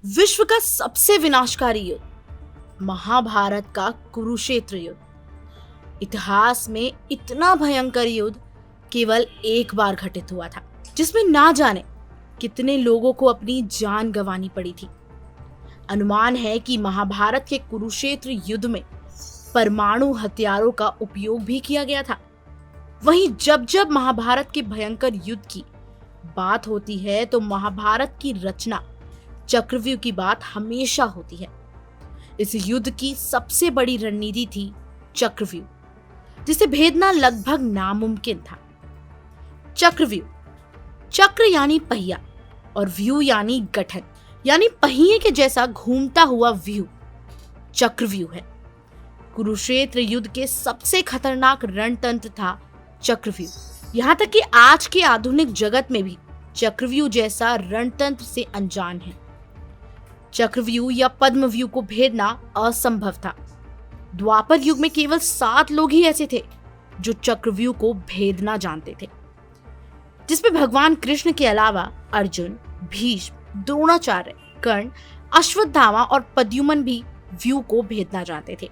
विश्व का सबसे विनाशकारी युद्ध, महाभारत का कुरुक्षेत्र युद्ध। इतिहास में इतना भयंकर युद्ध केवल एक बार घटित हुआ था, जिसमें ना जाने कितने लोगों को अपनी जान गंवानी पड़ी थी। अनुमान है कि महाभारत के कुरुक्षेत्र युद्ध में परमाणु हथियारों का उपयोग भी किया गया था। वहीं जब जब महाभारत के भयंकर युद्ध की बात होती है तो महाभारत की रचना चक्रव्यूह की बात हमेशा होती है। इस युद्ध की सबसे बड़ी रणनीति थी चक्रव्यूह, जिसे भेदना लगभग नामुमकिन था। चक्रव्यूह, चक्र यानी पहिया और व्यूह यानी गठन, यानी पहिए के जैसा घूमता हुआ व्यूह चक्रव्यूह है। कुरुक्षेत्र युद्ध के सबसे खतरनाक रणतंत्र था चक्रव्यूह। यहां तक कि आज के आधुनिक जगत में भी चक्रव्यूह जैसा रणतंत्र से अनजान है। चक्रव्यूह या पद्मव्यूह को भेदना असंभव था। द्वापर युग में केवल 7 लोग ही ऐसे थे जो चक्रव्यूह को भेदना जानते थे, जिसमें भगवान कृष्ण के अलावा अर्जुन, भीष्म, द्रोणाचार्य, कर्ण, अश्वत्थामा और प्रद्युम्न भी व्यूह को भेदना जानते थे।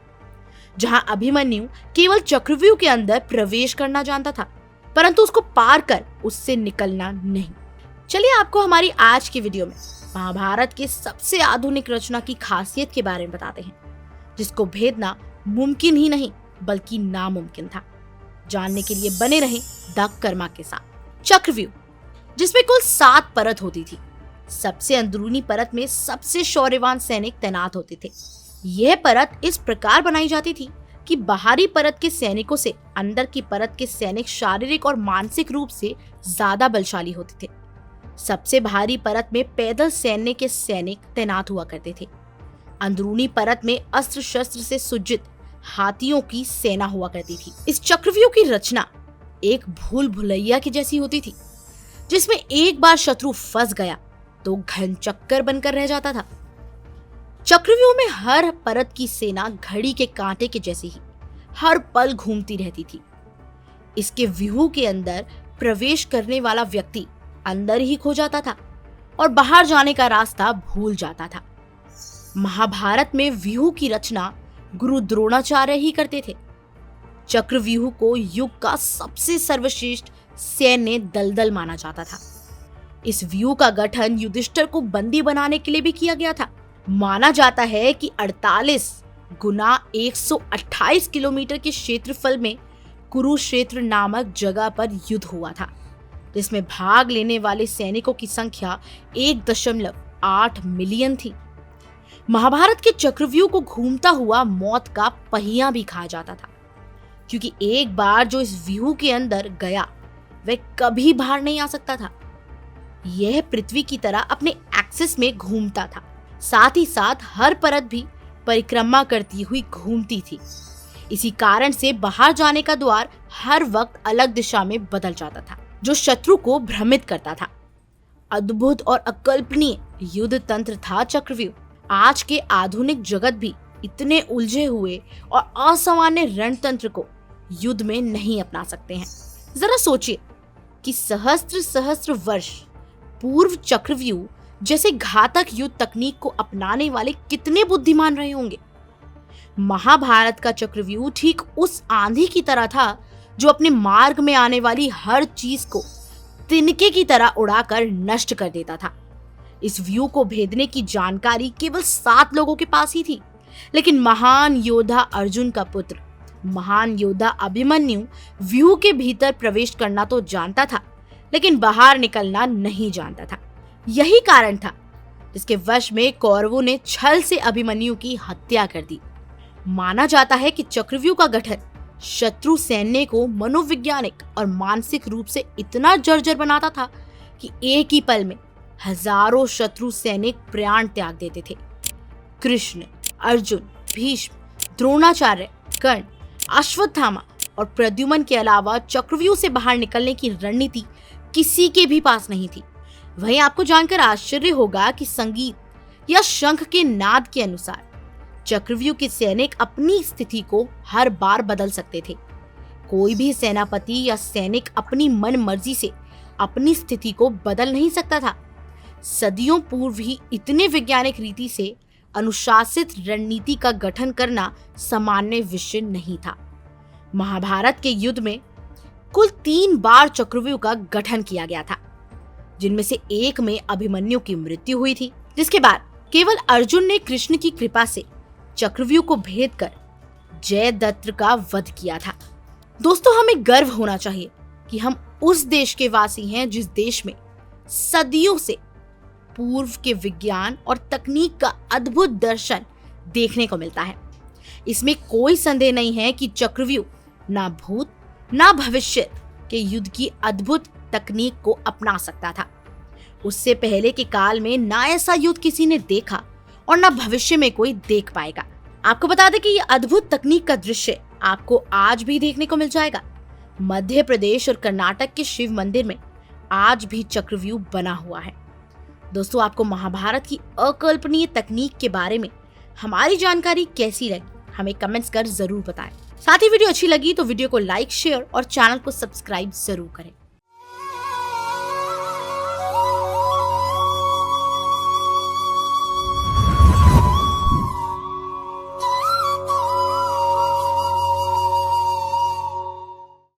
जहां अभिमन्यु केवल चक्रव्यूह के अंदर प्रवेश करना जानता था, परंतु उसको पार कर उससे निकलना नहीं। चलिए आपको हमारी आज की वीडियो में महाभारत के सबसे आधुनिक रचना की खासियत के बारे में बताते हैं, जिसको भेदना मुमकिन ही नहीं बल्कि नामुमकिन था। जानने के लिए बने रहें द कर्मा के साथ। चक्रव्यूह, जिसमें कुल 7 परत होती थी। सबसे अंदरूनी परत में सबसे शौर्यवान सैनिक तैनात होते थे। यह परत इस प्रकार बनाई जाती थी कि बाहरी परत के सैनिकों से अंदर की परत के सैनिक शारीरिक और मानसिक रूप से ज्यादा बलशाली होते थे। सबसे भारी परत में पैदल सैन्य के सैनिक तैनात हुआ करते थे। अंदरूनी परत में अस्त्र शस्त्र से सुज्जित हाथियों की सेना हुआ करती थी। इस चक्रव्यूह की रचना एक भूल भुलैया की जैसी होती थी, जिसमें एक बार शत्रु फंस गया तो घन चक्कर बनकर रह जाता था। चक्रव्यूह में हर परत की सेना घड़ी के कांटे के जैसी ही हर पल घूमती रहती थी। इसके व्यूह के अंदर प्रवेश करने वाला व्यक्ति अंदर ही खो जाता था और बाहर जाने का रास्ता भूल जाता था। महाभारत में व्यूह की रचना गुरु द्रोणाचार्य ही करते थे। चक्रव्यूह को युग का सबसे सर्वश्रेष्ठ सैन्य दलदल माना जाता था। इस व्यूह का गठन युधिष्ठिर को बंदी बनाने के लिए भी किया गया था। माना जाता है कि 48 गुना 128 किलोमीटर के क्षेत्रफल में कुरुक्षेत्र नामक जगह पर युद्ध हुआ था, जिसमें भाग लेने वाले सैनिकों की संख्या 1.8 मिलियन थी। महाभारत के चक्रव्यूह को घूमता हुआ मौत का पहिया भी कहा जाता था, क्योंकि एक बार जो इस व्यूह के अंदर गया वह कभी बाहर नहीं आ सकता था। यह पृथ्वी की तरह अपने एक्सिस में घूमता था, साथ ही साथ हर परत भी परिक्रमा करती हुई घूमती थी। इसी कारण से बाहर जाने का द्वार हर वक्त अलग दिशा में बदल जाता था, जो शत्रु को भ्रमित करता था। अद्भुत और अकल्पनीय युद्ध तंत्र था चक्रव्यूह। आज के आधुनिक जगत भी इतने उलझे हुए और असामान्य रणतंत्र को युद्ध में नहीं अपना सकते हैं। जरा सोचिए कि सहस्त्र सहस्त्र वर्ष पूर्व चक्रव्यूह जैसे घातक युद्ध तकनीक को अपनाने वाले कितने बुद्धिमान रहे होंगे। महाभारत का चक्रव्यूह ठीक उस आंधी की तरह था जो अपने मार्ग में आने वाली हर चीज को तिनके की तरह उड़ाकर नष्ट कर देता था। इस व्यूह को भेदने की जानकारी केवल 7 लोगों के पास ही थी, लेकिन महान योद्धा अर्जुन का पुत्र महान योद्धा अभिमन्यु व्यूह के भीतर प्रवेश करना तो जानता था, लेकिन बाहर निकलना नहीं जानता था। यही कारण था जिसके वश में कौरवों ने छल से अभिमन्यु की हत्या कर दी। माना जाता है कि चक्रव्यूह का गठन शत्रु सैन्य को मनोवैज्ञानिक और मानसिक रूप से इतना जर्जर बनाता था कि एक ही पल में हजारों शत्रु सैनिक प्राण त्याग देते थे। कृष्ण, अर्जुन, भीष्म, द्रोणाचार्य, कर्ण, अश्वत्थामा और प्रद्युम्न के अलावा चक्रव्यूह से बाहर निकलने की रणनीति किसी के भी पास नहीं थी। वहीं आपको जानकर आश्चर्य होगा कि संगीत या शंख के नाद के अनुसार चक्रव्यूह के सैनिक अपनी स्थिति को हर बार बदल सकते थे। कोई भी सेनापति या सैनिक अपनी मन मर्जी से अपनी स्थिति को बदल नहीं सकता था। सदियों पूर्व ही इतने वैज्ञानिक रीति से अनुशासित रणनीति का गठन करना सामान्य विषय नहीं था। महाभारत के युद्ध में कुल 3 बार चक्रव्यूह का गठन किया गया था, जिनमें से एक में अभिमन्यु की मृत्यु हुई थी, जिसके बाद केवल अर्जुन ने कृष्ण की कृपा से चक्रव्यूह को भेद कर जयद्रथ का वध किया था। दोस्तों, हमें गर्व होना चाहिए कि हम उस देश के वासी हैं जिस देश में सदियों से पूर्व के विज्ञान और तकनीक का अद्भुत दर्शन देखने को मिलता है। इसमें कोई संदेह नहीं है कि चक्रव्यूह ना भूत ना भविष्य के युद्ध की अद्भुत तकनीक को अपना सकता था। उससे पहले के काल में ना ऐसा युद्ध किसी ने देखा और ना भविष्य में कोई देख पाएगा। आपको बता दें कि ये अद्भुत तकनीक का दृश्य आपको आज भी देखने को मिल जाएगा। मध्य प्रदेश और कर्नाटक के शिव मंदिर में आज भी चक्रव्यूह बना हुआ है। दोस्तों, आपको महाभारत की अकल्पनीय तकनीक के बारे में हमारी जानकारी कैसी लगी, हमें कमेंट्स कर जरूर बताएं। साथ ही वीडियो अच्छी लगी तो वीडियो को लाइक, शेयर और चैनल को सब्सक्राइब जरूर करें।